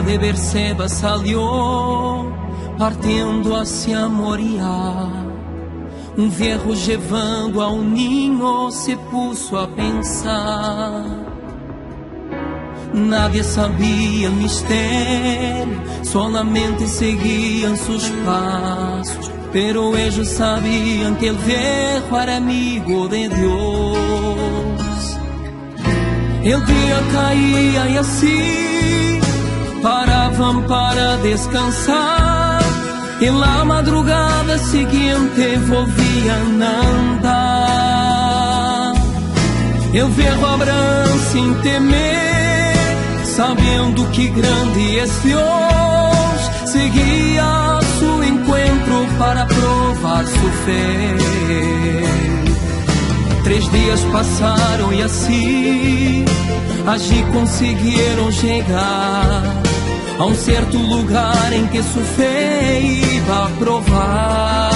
de Berseba salió, partiendo hacia Moria. Un viejo llevando a un niño se puso a pensar. Nadie sabía el misterio, solamente seguían sus pasos. Pero ellos sabían que el viejo era amigo de Dios. El día caía y así paraban para descansar. En la madrugada siguiente volvían a andar. El viejo Abraham sin temer, sabiendo que grande es Dios, seguía a su encuentro para probar su fe. 3 días pasaron y así allí consiguieron llegar a un cierto lugar en que su fe iba a probar.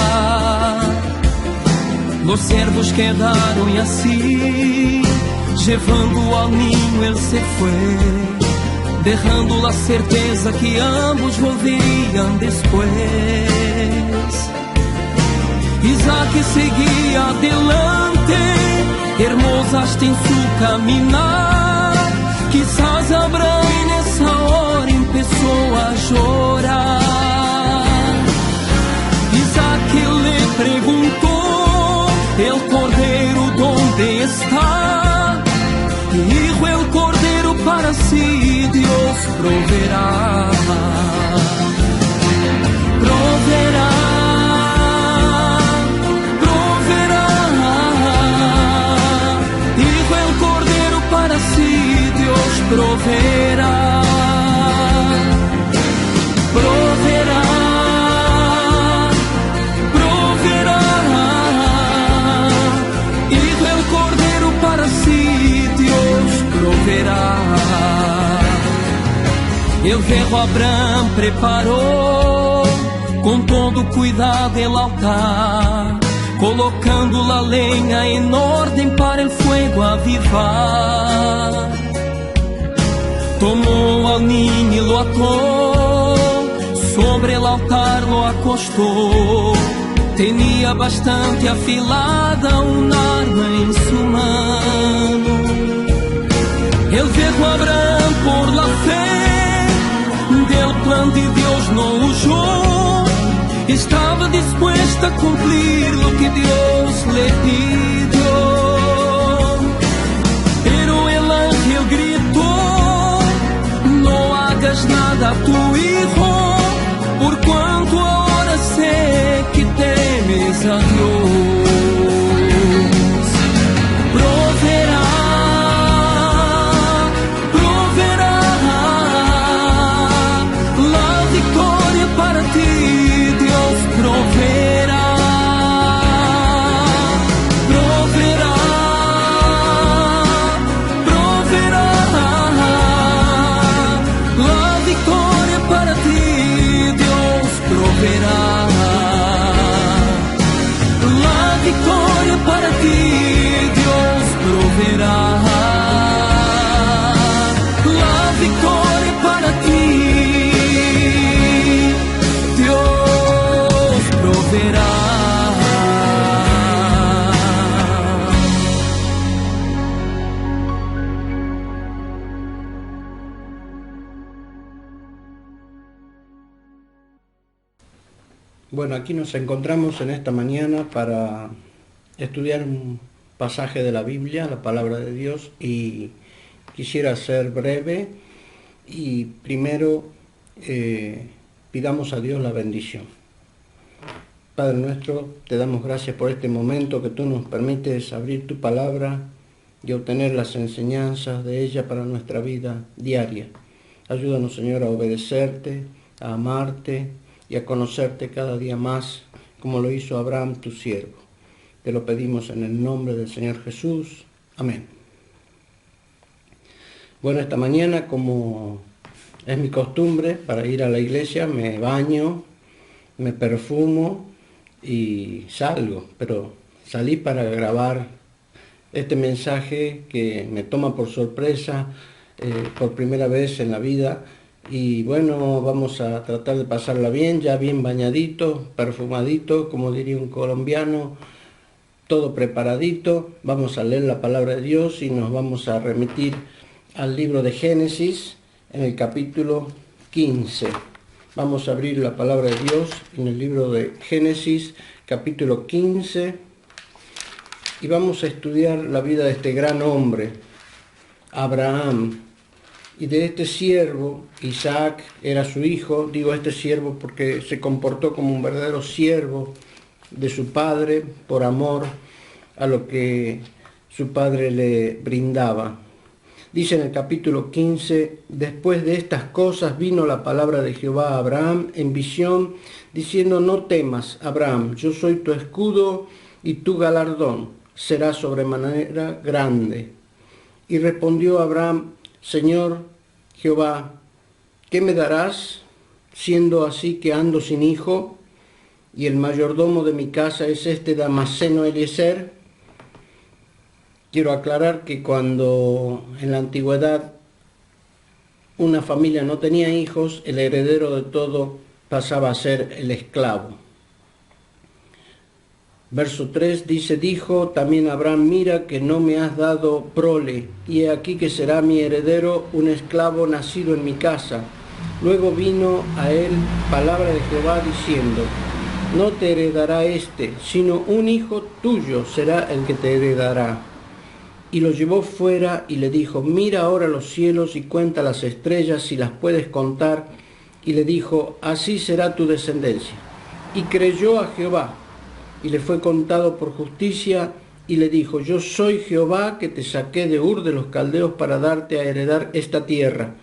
Los siervos quedaron y así, llevando al niño él se fue, dejando la certeza que ambos volverían después. Isaac seguía adelante, hermosa hasta en su caminar. Quizás Abraham en esa hora empezó a llorar. Isaac le preguntó, el cordero ¿dónde está? Hijo, el cordero para sí Dios proveerá. Proveerá. Proveerá, proveerá, proveerá. Hijo el cordero para sí Dios proveerá. El viejo Abraham preparó con todo cuidado el altar, colocando la leña en orden para el fuego avivar. Tomó al niño y lo ató, sobre el altar lo acostó. Tenía bastante afilada un arma en su mano. El viejo Abraham por la fe del plan de Dios no huyó. Estaba dispuesta a cumplir lo que Dios le pidió. Pero el ángel gritó, no hagas nada a tu hijo, por cuanto ahora sé que temes a Dios. Proveerá, proveerá la victoria para ti, Dios proveerá. Bueno, aquí nos encontramos en esta mañana para estudiar un pasaje de la Biblia, la palabra de Dios, y quisiera ser breve y primero pidamos a Dios la bendición. Padre nuestro, te damos gracias por este momento que tú nos permites abrir tu palabra y obtener las enseñanzas de ella para nuestra vida diaria. Ayúdanos, Señor, a obedecerte, a amarte y a conocerte cada día más, como lo hizo Abraham, tu siervo. Te lo pedimos en el nombre del Señor Jesús. Amén. Bueno, esta mañana, como es mi costumbre, para ir a la iglesia me baño, me perfumo y salgo, pero salí para grabar este mensaje que me toma por sorpresa por primera vez en la vida. Y bueno, vamos a tratar de pasarla bien, ya bien bañadito, perfumadito, como diría un colombiano, todo preparadito. Vamos a leer la palabra de Dios y nos vamos a remitir al libro de Génesis en el capítulo 15. Vamos a abrir la palabra de Dios en el libro de Génesis, capítulo 15, y vamos a estudiar la vida de este gran hombre, Abraham, y de este siervo. Isaac era su hijo. Digo este siervo porque se comportó como un verdadero siervo de su padre por amor a lo que su padre le brindaba. Dice en el capítulo 15, después de estas cosas vino la palabra de Jehová a Abraham en visión, diciendo: no temas, Abraham, yo soy tu escudo y tu galardón será sobremanera grande. Y respondió Abraham: Señor Jehová, ¿qué me darás, siendo así que ando sin hijo, y el mayordomo de mi casa es este Damaseno Eliezer? Quiero aclarar que cuando en la antigüedad una familia no tenía hijos, el heredero de todo pasaba a ser el esclavo. Verso 3 dice: dijo también Abraham: mira que no me has dado prole, y he aquí que será mi heredero un esclavo nacido en mi casa. Luego vino a él palabra de Jehová diciendo: no te heredará este, sino un hijo tuyo será el que te heredará. Y lo llevó fuera y le dijo: mira ahora los cielos y cuenta las estrellas si las puedes contar. Y le dijo: así será tu descendencia. Y creyó a Jehová, y le fue contado por justicia, y le dijo: yo soy Jehová que te saqué de Ur de los Caldeos para darte a heredar esta tierra.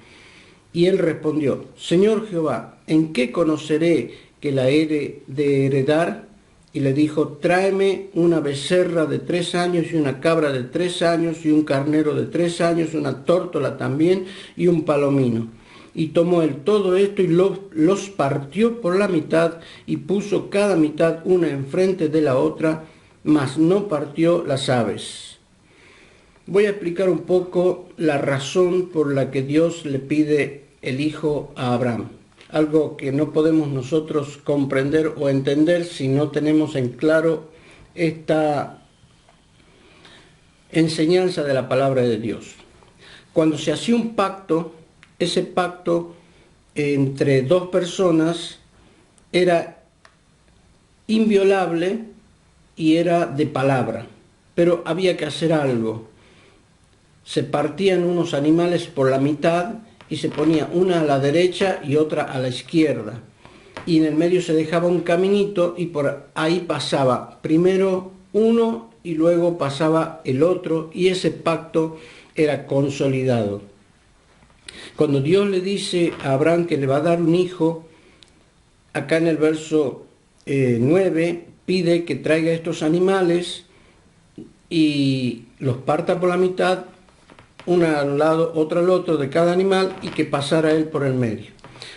Y él respondió: Señor Jehová, ¿en qué conoceré que la he de heredar? Y le dijo: tráeme una becerra de 3 años y una cabra de 3 años y un carnero de 3 años, una tórtola también y un palomino. Y tomó él todo esto y los partió por la mitad y puso cada mitad una enfrente de la otra, mas no partió las aves. Voy a explicar un poco la razón por la que Dios le pide el hijo a Abraham. Algo que no podemos nosotros comprender o entender si no tenemos en claro esta enseñanza de la palabra de Dios. Cuando se hacía un pacto, ese pacto entre dos personas era inviolable y era de palabra, pero había que hacer algo. Se partían unos animales por la mitad y se ponía una a la derecha y otra a la izquierda. Y en el medio se dejaba un caminito y por ahí pasaba primero uno y luego pasaba el otro, y ese pacto era consolidado. Cuando Dios le dice a Abraham que le va a dar un hijo, acá en el verso 9 pide que traiga estos animales y los parta por la mitad, una al lado, otra al otro de cada animal, y que pasara él por el medio.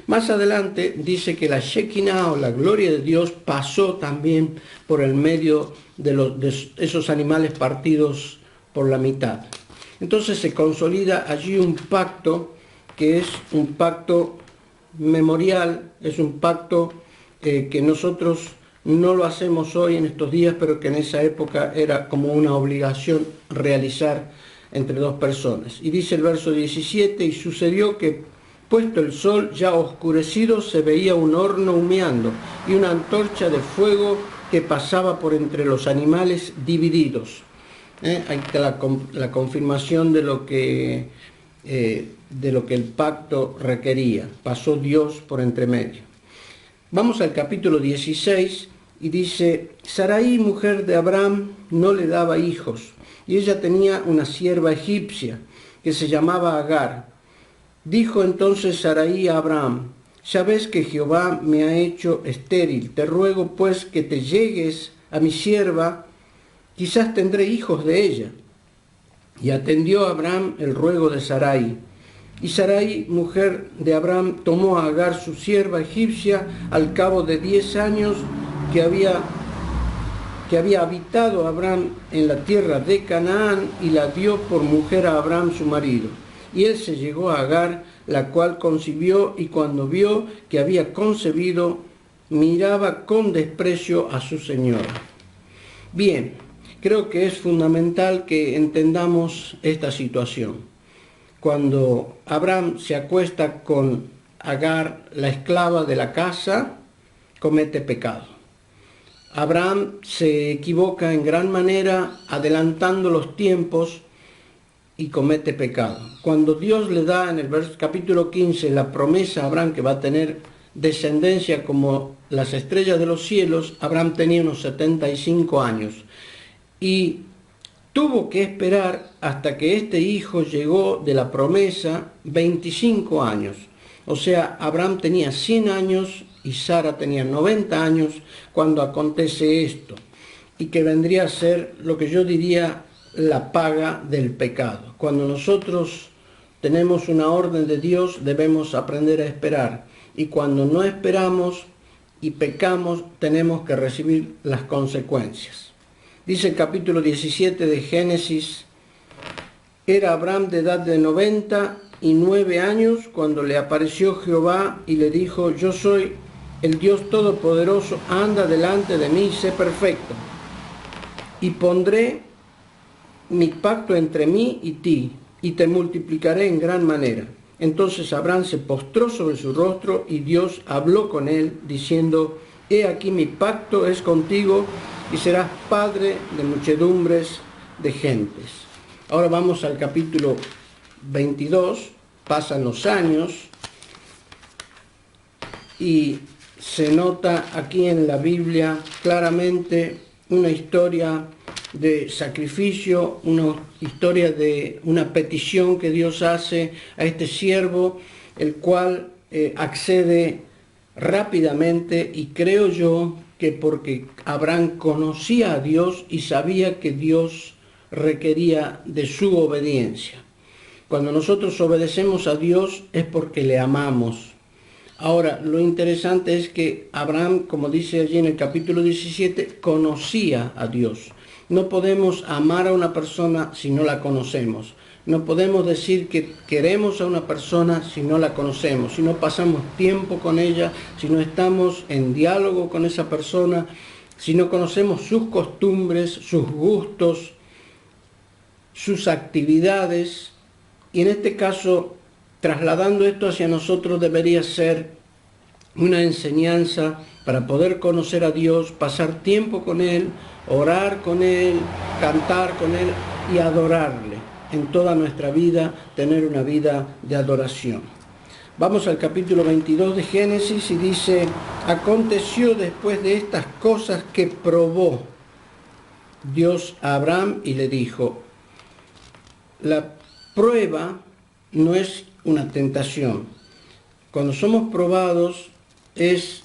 Más adelante dice que la Shekinah o la gloria de Dios pasó también por el medio de esos animales partidos por la mitad. Entonces se consolida allí un pacto que es un pacto memorial, es un pacto que nosotros no lo hacemos hoy en estos días, pero que en esa época era como una obligación realizar entre dos personas. Y dice el verso 17: y sucedió que, puesto el sol ya oscurecido, se veía un horno humeando y una antorcha de fuego que pasaba por entre los animales divididos. Ahí está la confirmación de lo que el pacto requería. Pasó Dios por entre medio. Vamos al capítulo 16 y dice: Sarai, mujer de Abraham, no le daba hijos, y ella tenía una sierva egipcia que se llamaba Agar. Dijo entonces Sarai a Abraham: ya ves que Jehová me ha hecho estéril, te ruego pues que te llegues a mi sierva, quizás tendré hijos de ella. Y atendió a Abraham el ruego de Sarai. Y Sarai, mujer de Abraham, tomó a Agar su sierva egipcia al cabo de 10 años que había habitado Abraham en la tierra de Canaán, y la dio por mujer a Abraham su marido. Y él se llegó a Agar la cual concibió, y cuando vio que había concebido, miraba con desprecio a su señora. Bien, creo que es fundamental que entendamos esta situación. Cuando Abraham se acuesta con Agar, la esclava de la casa, comete pecado. Abraham se equivoca en gran manera, adelantando los tiempos, y comete pecado. Cuando Dios le da en el capítulo 15 la promesa a Abraham que va a tener descendencia como las estrellas de los cielos, Abraham tenía unos 75 años y tuvo que esperar hasta que este hijo llegó de la promesa 25 años. O sea, Abraham tenía 100 años y Sara tenía 90 años cuando acontece esto, y que vendría a ser lo que yo diría la paga del pecado. Cuando nosotros tenemos una orden de Dios, debemos aprender a esperar, y cuando no esperamos y pecamos, tenemos que recibir las consecuencias. Dice el capítulo 17 de Génesis: era Abraham de edad de 99 años cuando le apareció Jehová y le dijo: yo soy el Dios Todopoderoso, anda delante de mí y sé perfecto, y pondré mi pacto entre mí y ti, y te multiplicaré en gran manera. Entonces Abraham se postró sobre su rostro, y Dios habló con él, diciendo: he aquí mi pacto es contigo, y serás padre de muchedumbres de gentes. Ahora vamos al capítulo 22, pasan los años, y se nota aquí en la Biblia claramente una historia de sacrificio, una historia de una petición que Dios hace a este siervo, el cual accede rápidamente, y creo yo que porque Abraham conocía a Dios y sabía que Dios requería de su obediencia. Cuando nosotros obedecemos a Dios es porque le amamos. Ahora, lo interesante es que Abraham, como dice allí en el capítulo 17, conocía a Dios. No podemos amar a una persona si no la conocemos. No podemos decir que queremos a una persona si no la conocemos, si no pasamos tiempo con ella, si no estamos en diálogo con esa persona, si no conocemos sus costumbres, sus gustos, sus actividades. Y en este caso, trasladando esto hacia nosotros, debería ser una enseñanza para poder conocer a Dios, pasar tiempo con Él, orar con Él, cantar con Él y adorarle. En toda nuestra vida, tener una vida de adoración. Vamos al capítulo 22 de Génesis y dice: aconteció después de estas cosas que probó Dios a Abraham y le dijo. La prueba no es una tentación. Cuando somos probados es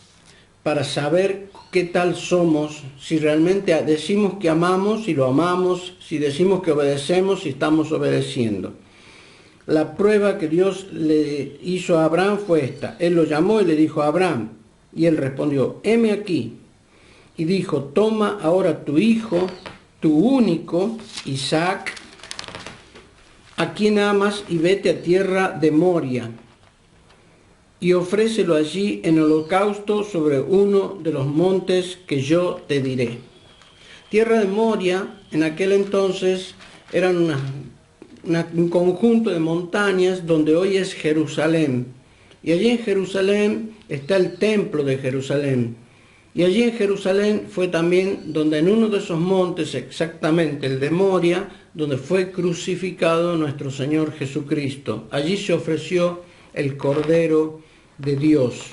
para saber qué tal somos, si realmente decimos que amamos, si lo amamos, si decimos que obedecemos, si estamos obedeciendo. La prueba que Dios le hizo a Abraham fue esta. Él lo llamó y le dijo: Abraham, y él respondió: heme aquí. Y dijo: toma ahora tu hijo, tu único, Isaac, a quien amas, y vete a tierra de Moria, y ofrécelo allí en holocausto sobre uno de los montes que yo te diré. Tierra de Moria en aquel entonces eran un conjunto de montañas donde hoy es Jerusalén. Y allí en Jerusalén está el templo de Jerusalén. Y allí en Jerusalén fue también donde en uno de esos montes, exactamente el de Moria, donde fue crucificado nuestro Señor Jesucristo. Allí se ofreció el Cordero de Dios.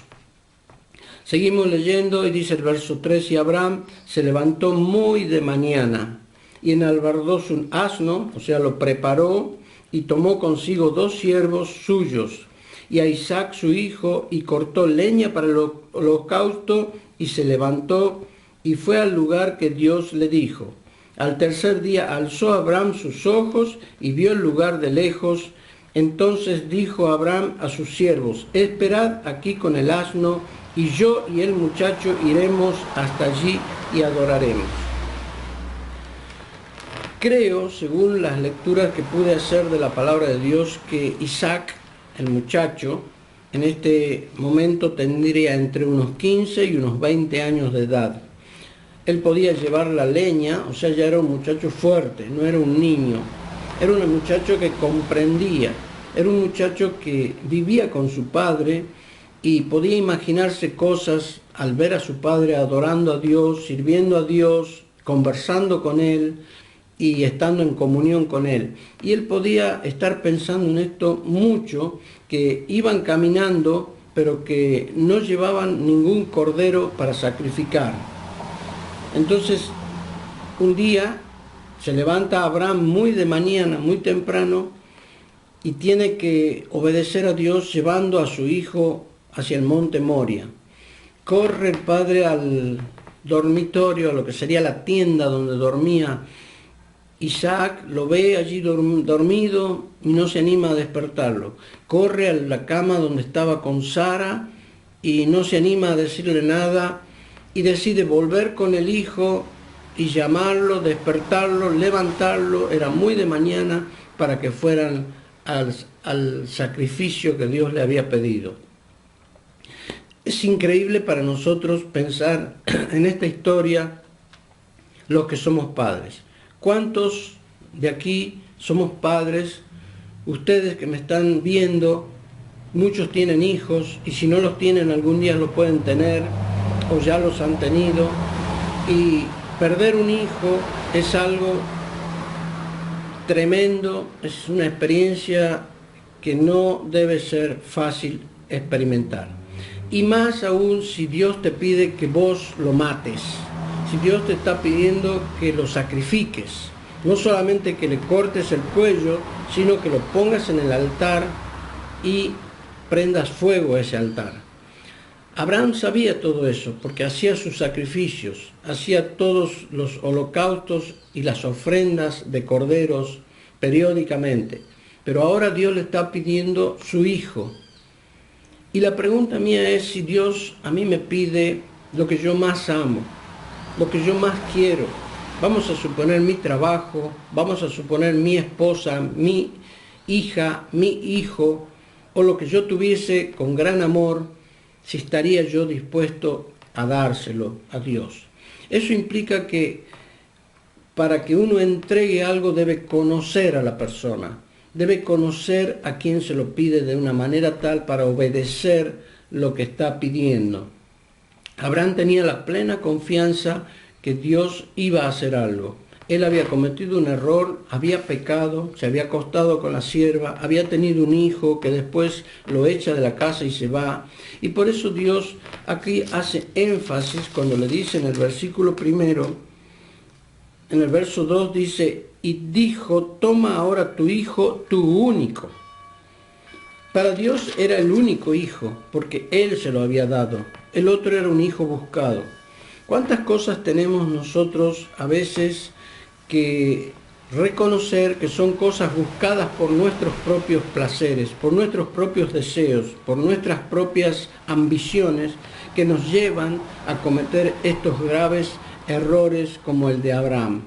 Seguimos leyendo y dice el verso 3: y Abraham se levantó muy de mañana y enalbardó un asno, o sea, lo preparó, y tomó consigo 2 siervos suyos y a Isaac su hijo, y cortó leña para el holocausto, y se levantó y fue al lugar que Dios le dijo. Al tercer día alzó Abraham sus ojos y vio el lugar de lejos. Entonces dijo Abraham a sus siervos: esperad aquí con el asno, y yo y el muchacho iremos hasta allí y adoraremos. Creo, según las lecturas que pude hacer de la palabra de Dios, que Isaac el muchacho, en este momento tendría entre unos 15 y unos 20 años de edad. Él podía llevar la leña, o sea, ya era un muchacho fuerte, no era un niño. Era un muchacho que comprendía, era un muchacho que vivía con su padre y podía imaginarse cosas al ver a su padre adorando a Dios, sirviendo a Dios, conversando con él y estando en comunión con él. Y él podía estar pensando en esto mucho, que iban caminando, pero que no llevaban ningún cordero para sacrificar. Entonces, un día se levanta Abraham muy de mañana, muy temprano, y tiene que obedecer a Dios llevando a su hijo hacia el monte Moria. Corre el padre al dormitorio, a lo que sería la tienda donde dormía Isaac, lo ve allí dormido y no se anima a despertarlo. Corre a la cama donde estaba con Sara y no se anima a decirle nada y decide volver con el hijo y llamarlo, despertarlo, levantarlo. Era muy de mañana para que fueran al sacrificio que Dios le había pedido. Es increíble para nosotros pensar en esta historia los que somos padres. ¿Cuántos de aquí somos padres? Ustedes que me están viendo, muchos tienen hijos y si no los tienen algún día los pueden tener o ya los han tenido. Y perder un hijo es algo tremendo, es una experiencia que no debe ser fácil experimentar. Y más aún si Dios te pide que vos lo mates. Si Dios te está pidiendo que lo sacrifiques, no solamente que le cortes el cuello, sino que lo pongas en el altar y prendas fuego a ese altar. Abraham sabía todo eso, porque hacía sus sacrificios, hacía todos los holocaustos y las ofrendas de corderos periódicamente. Pero ahora Dios le está pidiendo su hijo. Y la pregunta mía es si Dios a mí me pide lo que yo más amo, lo que yo más quiero. Vamos a suponer mi trabajo, vamos a suponer mi esposa, mi hija, mi hijo, o lo que yo tuviese con gran amor, si estaría yo dispuesto a dárselo a Dios. Eso implica que para que uno entregue algo debe conocer a la persona, debe conocer a quien se lo pide de una manera tal para obedecer lo que está pidiendo. Abraham tenía la plena confianza que Dios iba a hacer algo. Él había cometido un error, había pecado, se había acostado con la sierva, había tenido un hijo que después lo echa de la casa y se va. Y por eso Dios aquí hace énfasis cuando le dice en el versículo primero, en el verso 2 dice, y dijo, toma ahora tu hijo, tu único. Para Dios era el único hijo, porque Él se lo había dado. El otro era un hijo buscado. ¿Cuántas cosas tenemos nosotros a veces que reconocer que son cosas buscadas por nuestros propios placeres, por nuestros propios deseos, por nuestras propias ambiciones, que nos llevan a cometer estos graves errores como el de Abraham?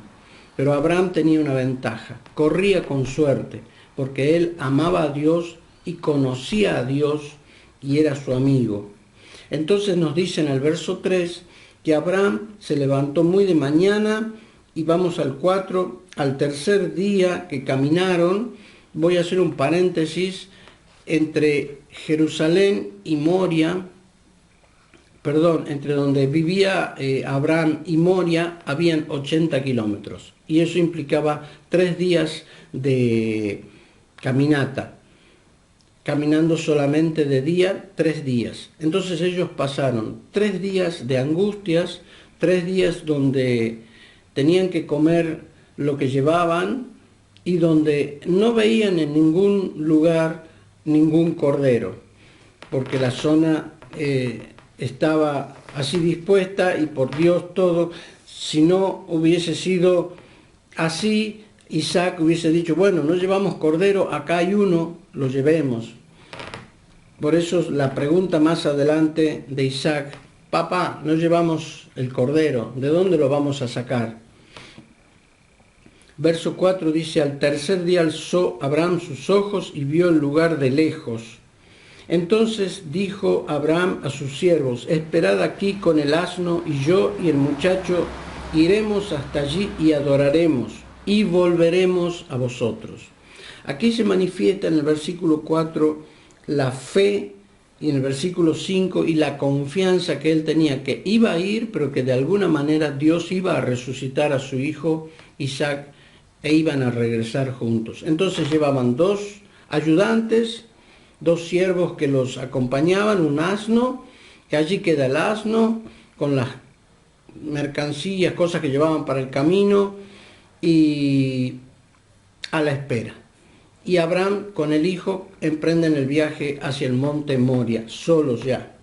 Pero Abraham tenía una ventaja, corría con suerte, porque él amaba a Dios y conocía a Dios y era su amigo. Entonces nos dice en el verso 3 que Abraham se levantó muy de mañana y vamos al 4, al tercer día que caminaron. Voy a hacer un paréntesis, entre Jerusalén y Moria, entre donde vivía Abraham y Moria, habían 80 kilómetros. Y eso implicaba 3 días de caminata. Caminando solamente de día, 3 días. Entonces ellos pasaron 3 días de angustias, 3 días donde tenían que comer lo que llevaban y donde no veían en ningún lugar ningún cordero, porque la zona estaba así dispuesta y por Dios todo. Si no hubiese sido así, Isaac hubiese dicho, bueno, no llevamos cordero, acá hay uno, lo llevemos. Por eso la pregunta más adelante de Isaac, papá, no llevamos el cordero, ¿de dónde lo vamos a sacar? Verso 4 dice, al tercer día alzó Abraham sus ojos y vio el lugar de lejos. Entonces dijo Abraham a sus siervos: esperad aquí con el asno, y yo y el muchacho iremos hasta allí y adoraremos, y volveremos a vosotros. Aquí se manifiesta en el versículo 4 la fe, y en el versículo 5 y la confianza que él tenía, que iba a ir, pero que de alguna manera Dios iba a resucitar a su hijo Isaac e iban a regresar juntos. Entonces llevaban 2 ayudantes, 2 siervos que los acompañaban, un asno, que allí queda el asno con las mercancías, cosas que llevaban para el camino, y a la espera. Y Abraham con el hijo emprenden el viaje hacia el monte Moria, solos ya.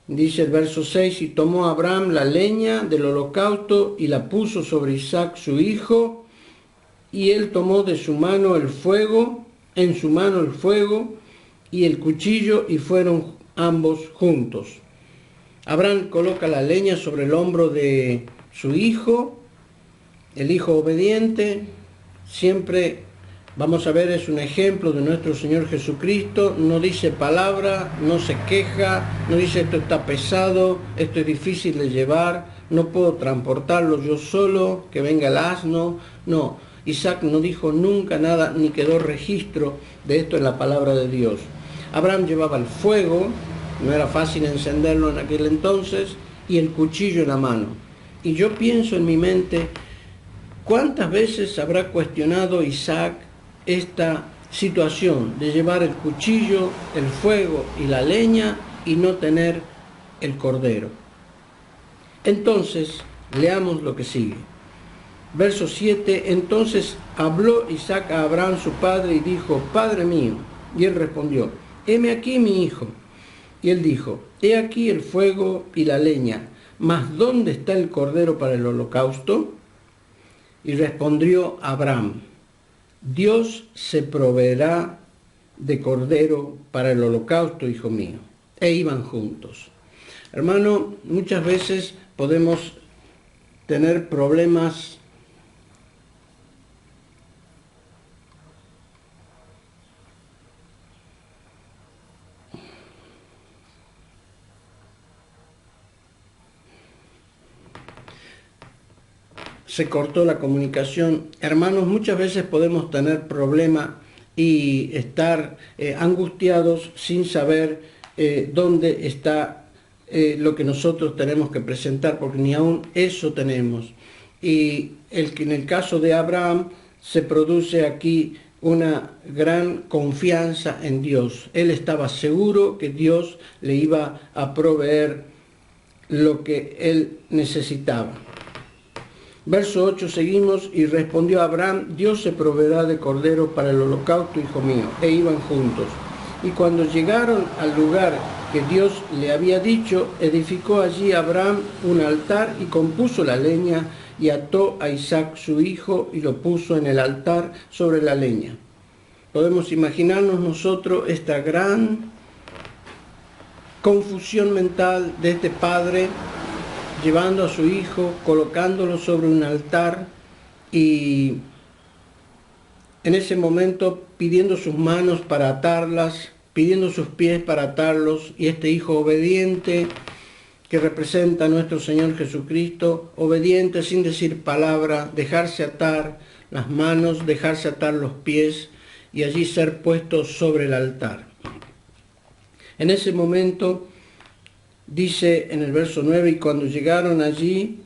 Dice el verso 6, y tomó Abraham la leña del holocausto y la puso sobre Isaac su hijo, y él tomó de su mano el fuego, en su mano el fuego y el cuchillo, y fueron ambos juntos. Abraham coloca la leña sobre el hombro de su hijo, el hijo obediente, siempre vamos a ver, es un ejemplo de nuestro Señor Jesucristo. No dice palabra, no se queja, no dice esto está pesado, esto es difícil de llevar, no puedo transportarlo yo solo, que venga el asno. No, Isaac no dijo nunca nada, ni quedó registro de esto en la palabra de Dios. Abraham llevaba el fuego, no era fácil encenderlo en aquel entonces, y el cuchillo en la mano. Y yo pienso en mi mente, ¿cuántas veces habrá cuestionado Isaac esta situación de llevar el cuchillo, el fuego y la leña y no tener el cordero? Entonces, leamos lo que sigue. Verso 7, entonces habló Isaac a Abraham su padre y dijo: Padre mío. Y él respondió: heme aquí mi hijo. Y él dijo: he aquí el fuego y la leña, mas ¿dónde está el cordero para el holocausto? Y respondió Abraham: Dios se proveerá de cordero para el holocausto, hijo mío. E iban juntos. Hermano, muchas veces podemos tener problemas se cortó la comunicación. Hermanos, muchas veces podemos tener problemas y estar angustiados sin saber dónde está lo que nosotros tenemos que presentar, porque ni aún eso tenemos. Y en el caso de Abraham se produce aquí una gran confianza en Dios. Él estaba seguro que Dios le iba a proveer lo que él necesitaba. Verso 8 seguimos, y respondió Abraham: Dios se proveerá de cordero para el holocausto, hijo mío. E iban juntos. Y cuando llegaron al lugar que Dios le había dicho, edificó allí Abraham un altar y compuso la leña, y ató a Isaac su hijo y lo puso en el altar sobre la leña. Podemos imaginarnos nosotros esta gran confusión mental de este padre, llevando a su hijo, colocándolo sobre un altar, y en ese momento pidiendo sus manos para atarlas, pidiendo sus pies para atarlos, y este hijo obediente que representa a nuestro Señor Jesucristo, obediente sin decir palabra, dejarse atar las manos, dejarse atar los pies y allí ser puesto sobre el altar. En ese momento dice en el verso 9, y cuando llegaron allí,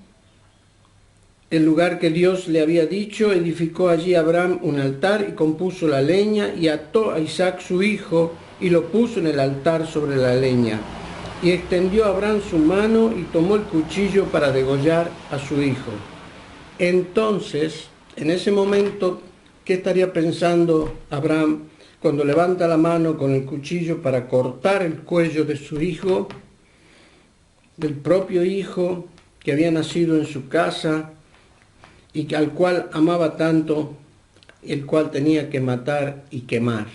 el lugar que Dios le había dicho, edificó allí Abraham un altar y compuso la leña, y ató a Isaac su hijo y lo puso en el altar sobre la leña. Y extendió Abraham su mano y tomó el cuchillo para degollar a su hijo. Entonces, en ese momento, ¿qué estaría pensando Abraham cuando levanta la mano con el cuchillo para cortar el cuello de su hijo, del propio hijo que había nacido en su casa y al cual amaba tanto, el cual tenía que matar y quemar?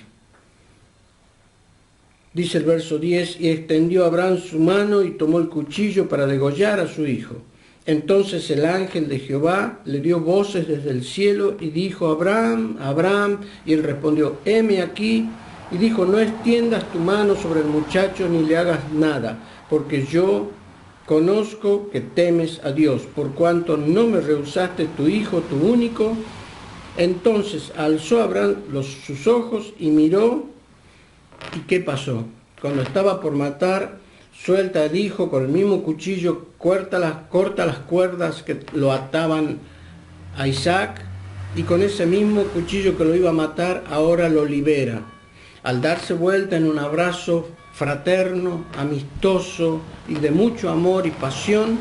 Dice el verso 10, y extendió Abraham su mano y tomó el cuchillo para degollar a su hijo. Entonces el ángel de Jehová le dio voces desde el cielo y dijo: Abraham, Abraham, y él respondió: heme aquí. Y dijo, no extiendas tu mano sobre el muchacho ni le hagas nada, porque yo conozco que temes a Dios, por cuanto no me rehusaste tu hijo, tu único. Entonces alzó Abraham sus ojos y miró. ¿Y qué pasó? Cuando estaba por matar, suelta el hijo con el mismo cuchillo, corta las cuerdas que lo ataban a Isaac, y con ese mismo cuchillo que lo iba a matar, ahora lo libera. Al darse vuelta en un abrazo fraterno, amistoso y de mucho amor y pasión,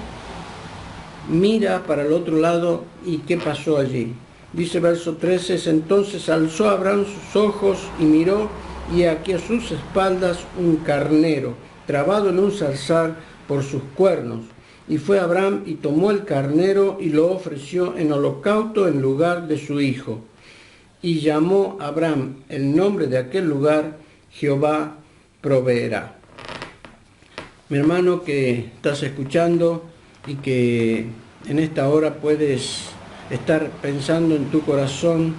mira para el otro lado. ¿Y qué pasó allí? Dice verso 13, entonces alzó Abraham sus ojos y miró, y aquí a sus espaldas un carnero, trabado en un zarzal por sus cuernos. Y fue Abraham y tomó el carnero y lo ofreció en holocausto en lugar de su hijo. Y llamó Abraham el nombre de aquel lugar, Jehová proveerá. Mi hermano que estás escuchando y que en esta hora puedes estar pensando en tu corazón,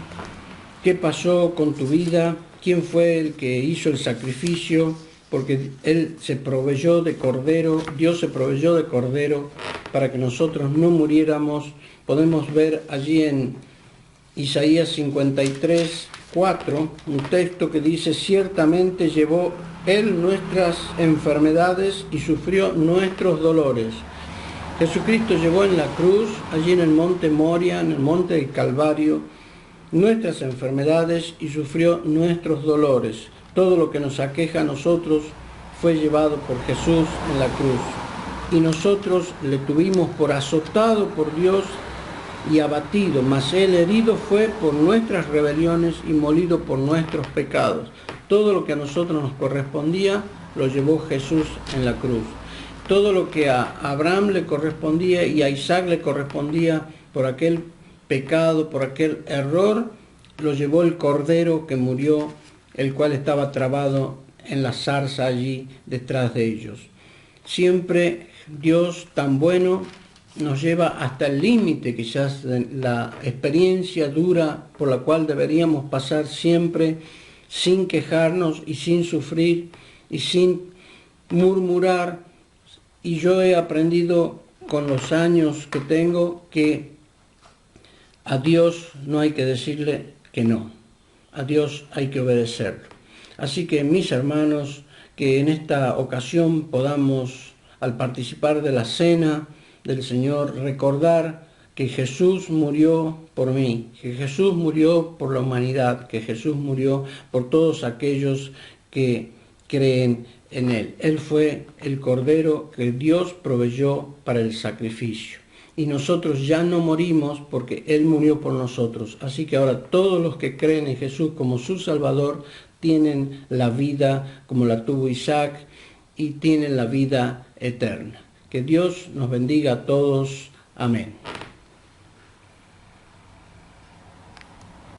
¿qué pasó con tu vida? ¿Quién fue el que hizo el sacrificio? Porque Él se proveyó de cordero, Dios se proveyó de cordero para que nosotros no muriéramos. Podemos ver allí en Isaías 53, 4, un texto que dice, ciertamente llevó Él nuestras enfermedades y sufrió nuestros dolores. Jesucristo llevó en la cruz, allí en el monte Moria, en el monte del Calvario, nuestras enfermedades y sufrió nuestros dolores. Todo lo que nos aqueja a nosotros fue llevado por Jesús en la cruz. Y nosotros le tuvimos por azotado por Dios y abatido, mas Él herido fue por nuestras rebeliones y molido por nuestros pecados. Todo lo que a nosotros nos correspondía lo llevó Jesús en la cruz. Todo lo que a Abraham le correspondía y a Isaac le correspondía por aquel pecado, por aquel error, lo llevó el cordero que murió, el cual estaba trabado en la zarza allí detrás de ellos. Siempre Dios tan bueno nos lleva hasta el límite quizás de la experiencia dura por la cual deberíamos pasar siempre sin quejarnos y sin sufrir y sin murmurar. Y yo he aprendido con los años que tengo que a Dios no hay que decirle que no. A Dios hay que obedecerlo. Así que mis hermanos, que en esta ocasión podamos, al participar de la cena del Señor, recordar que Jesús murió por mí, que Jesús murió por la humanidad, que Jesús murió por todos aquellos que creen en Él. Él fue el Cordero que Dios proveyó para el sacrificio. Y nosotros ya no morimos porque Él murió por nosotros. Así que ahora todos los que creen en Jesús como su Salvador tienen la vida como la tuvo Isaac y tienen la vida eterna. Que Dios nos bendiga a todos. Amén.